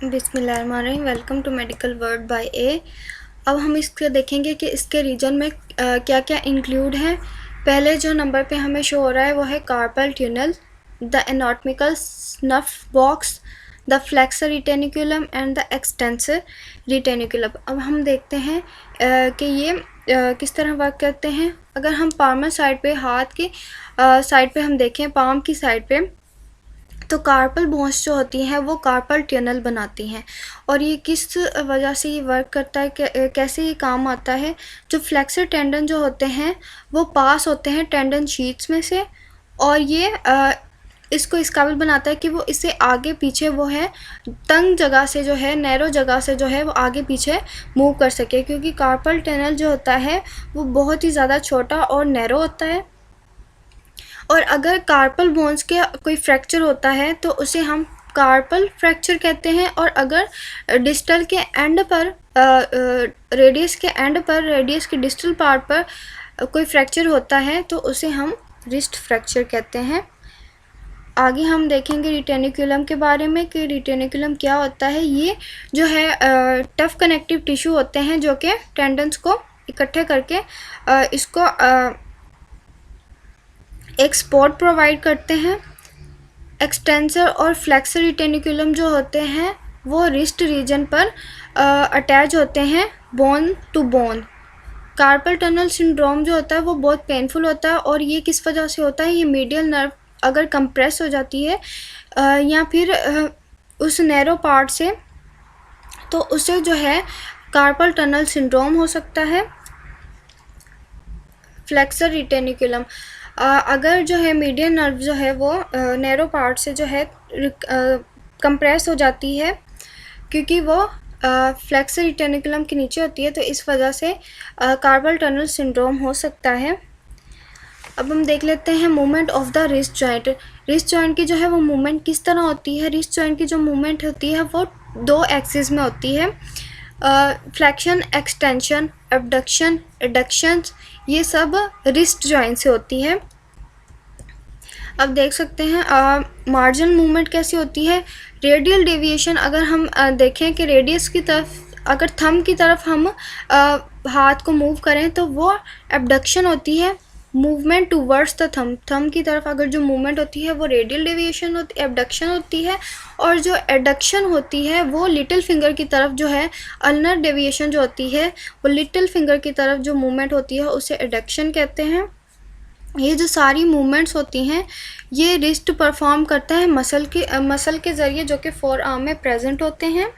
बिस्मिल्लाहिर्रहमानिर्रहीम। Welcome to medical word by A. अब हम इसके देखेंगे कि इसके रीजन में क्या क्या इंक्लूड है। पहले जो नंबर पे हमें शो हो रहा है वो है carpal tunnel, the anatomical snuff box, the flexor retinaculum and the extensor retinaculum. अब हम देखते हैं कि ये किस तरह वर्क करते हैं। अगर हम पार्मर साइड पे, हाथ की साइड पे हम देखें, पाम की साइड पे, तो कार्पल बोन्स जो होती हैं वो कार्पल टनल बनाती हैं। और ये किस वजह से ये वर्क करता है, कैसे ये काम आता है। जो फ्लेक्सर टेंडन जो होते हैं वो पास होते हैं टेंडन शीट्स में से, और ये इसको इस काबिल बनाता है कि वो इससे आगे पीछे वो है तंग जगह से जो है, नैरो जगह से जो है वो आगे पीछे मूव कर सके, क्योंकि कार्पल टनल जो होता है वो बहुत ही ज़्यादा छोटा और नैरो होता है। और अगर कार्पल बोन्स के कोई फ्रैक्चर होता है तो उसे हम कार्पल फ्रैक्चर कहते हैं। और अगर डिस्टल के एंड पर, रेडियस के एंड पर, रेडियस के डिस्टल पार्ट पर कोई फ्रैक्चर होता है तो उसे हम रिस्ट फ्रैक्चर कहते हैं। आगे हम देखेंगे रिटेनिकुलम के बारे में कि रिटेनिकुलम क्या होता है। ये जो है टफ कनेक्टिव टिश्यू होते हैं जो कि टेंडन्स को इकट्ठे करके इसको एक सपोर्ट प्रोवाइड करते हैं। एक्सटेंसर और फ्लेक्सर रिटेनिकुलम जो होते हैं वो रिस्ट रीजन पर अटैच होते हैं bone to bone. Carpal tunnel syndrome जो होता है वो बहुत पेनफुल होता है, और ये किस वजह से होता है। ये मीडियल नर्व अगर कंप्रेस हो जाती है या फिर उस नैरो पार्ट से, तो उसे जो है कार्पल टनल सिंड्रोम हो सकता है। फ्लेक्सर रिटेनिकुलम, अगर जो है मीडियन नर्व जो है वो नैरो पार्ट से जो है कंप्रेस हो जाती है, क्योंकि वो फ्लेक्सर रिटेनिकुलम के नीचे होती है, तो इस वजह से कार्पल टनल सिंड्रोम हो सकता है। अब हम देख लेते हैं movement of the wrist joint. Wrist joint की जो है वो मूवमेंट किस तरह होती है। रिस्ट जॉइंट की जो मूवमेंट होती है वो दो एक्सिस में होती है, फ्लेक्शन, एक्सटेंशन, एबडक्शन, एडक्शन, ये सब रिस्ट जॉइंट से होती है। अब देख सकते हैं मार्जिनल मूवमेंट कैसी होती है। रेडियल डेविएशन, अगर हम देखें कि रेडियस की तरफ, अगर थंब की तरफ हम हाथ को मूव करें तो वो एबडक्शन होती है, movement towards the thumb. Thumb की तरफ अगर जो मूवमेंट होती है वो रेडियल डेविएशन होती, एबडक्शन होती है। और जो एडक्शन होती है वो लिटिल फिंगर की तरफ जो है, अल्नर डेविएशन जो होती है वो लिटिल फिंगर की तरफ जो मूवमेंट होती है उसे एडक्शन कहते हैं। ये जो सारी मूवमेंट्स होती हैं ये रिस्ट परफॉर्म करता है मसल के ज़रिए, जो कि फोर आर्म में प्रेजेंट होते हैं।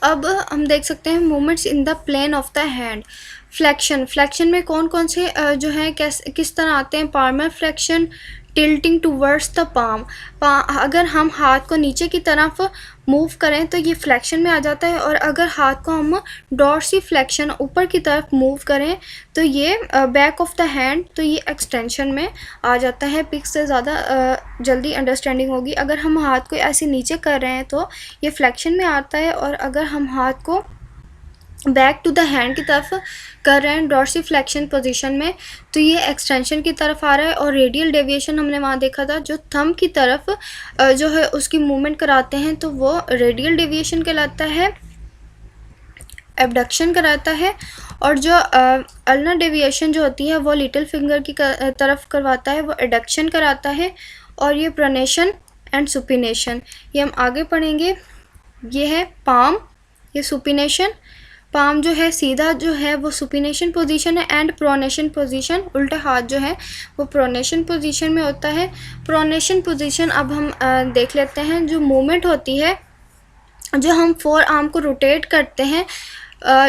अब हम देख सकते हैं movements in the plane of the hand. Flexion में कौन कौन से जो है किस तरह आते हैं। Parmar flexion, tilting towards the palm. अगर हम हाथ को नीचे की तरफ मूव करें तो ये फ्लेक्शन में आ जाता है, और अगर हाथ को हम डॉर्सी फ्लेक्शन, ऊपर की तरफ मूव करें तो ये बैक ऑफ द हैंड, तो ये एक्सटेंशन में आ जाता है। पिक से ज़्यादा जल्दी अंडरस्टैंडिंग होगी। अगर हम हाथ को ऐसे नीचे कर रहे हैं तो ये फ्लेक्शन में आता है, और अगर हम हाथ को बैक टू द हैंड की तरफ कर रहे हैं डॉर्सी फ्लेक्शन पोजीशन में, तो ये एक्सटेंशन की तरफ आ रहा है। और रेडियल डेविएशन हमने वहाँ देखा था, जो थंब की तरफ जो है उसकी मूवमेंट कराते हैं तो वो रेडियल डेविएशन कहलाता है, एबडक्शन कराता है। और जो अल्नर डेविएशन जो होती है वो लिटिल फिंगर की तरफ करवाता है, वो एडक्शन कराता है। और ये प्रोनेशन एंड सुपिनेशन, ये हम आगे पढ़ेंगे। ये है पाम, ये सुपिनेशन। पाम जो है सीधा जो है वो सुपिनेशन पोजीशन है, एंड प्रोनेशन पोजीशन, उल्टा हाथ जो है वो प्रोनेशन पोजीशन में होता है। प्रोनेशन पोजीशन अब हम देख लेते हैं। जो मूवमेंट होती है, जो हम फोर आर्म को रोटेट करते हैं,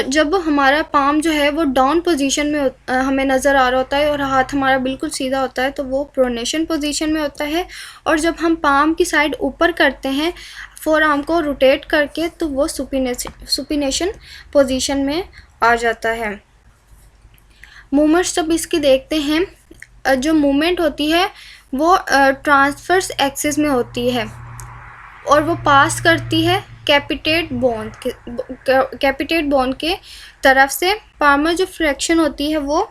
जब हमारा पाम जो है वो डाउन पोजीशन में हमें नज़र आ रहा होता है और हाथ हमारा बिल्कुल सीधा होता है, तो वो प्रोनेशन पोजीशन में होता है। और जब हम पाम की साइड ऊपर करते हैं फोर आर्म को रोटेट करके, तो वो सुपिनेशन पोजीशन में आ जाता है। मूवमेंट्स जब इसकी देखते हैं, जो मूवमेंट होती है वो ट्रांसवर्स एक्सिस में होती है, और वो पास करती है कैपिटेट बोन के तरफ से। पार्मर जो फ्लेक्शन होती है वो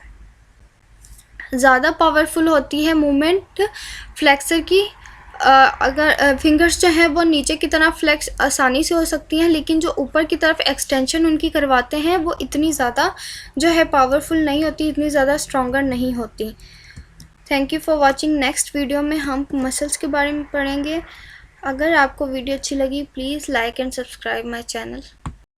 ज़्यादा पावरफुल होती है मूवमेंट फ्लेक्सर की अगर फिंगर्स जो हैं वो नीचे की तरफ फ्लेक्स आसानी से हो सकती हैं, लेकिन जो ऊपर की तरफ एक्सटेंशन उनकी करवाते हैं वो इतनी ज़्यादा जो है पावरफुल नहीं होती, इतनी ज़्यादा स्ट्रॉन्गर नहीं होती। Thank you for watching. Next video में हम मसल्स के बारे में पढ़ेंगे। अगर आपको वीडियो अच्छी लगी please like and subscribe my channel.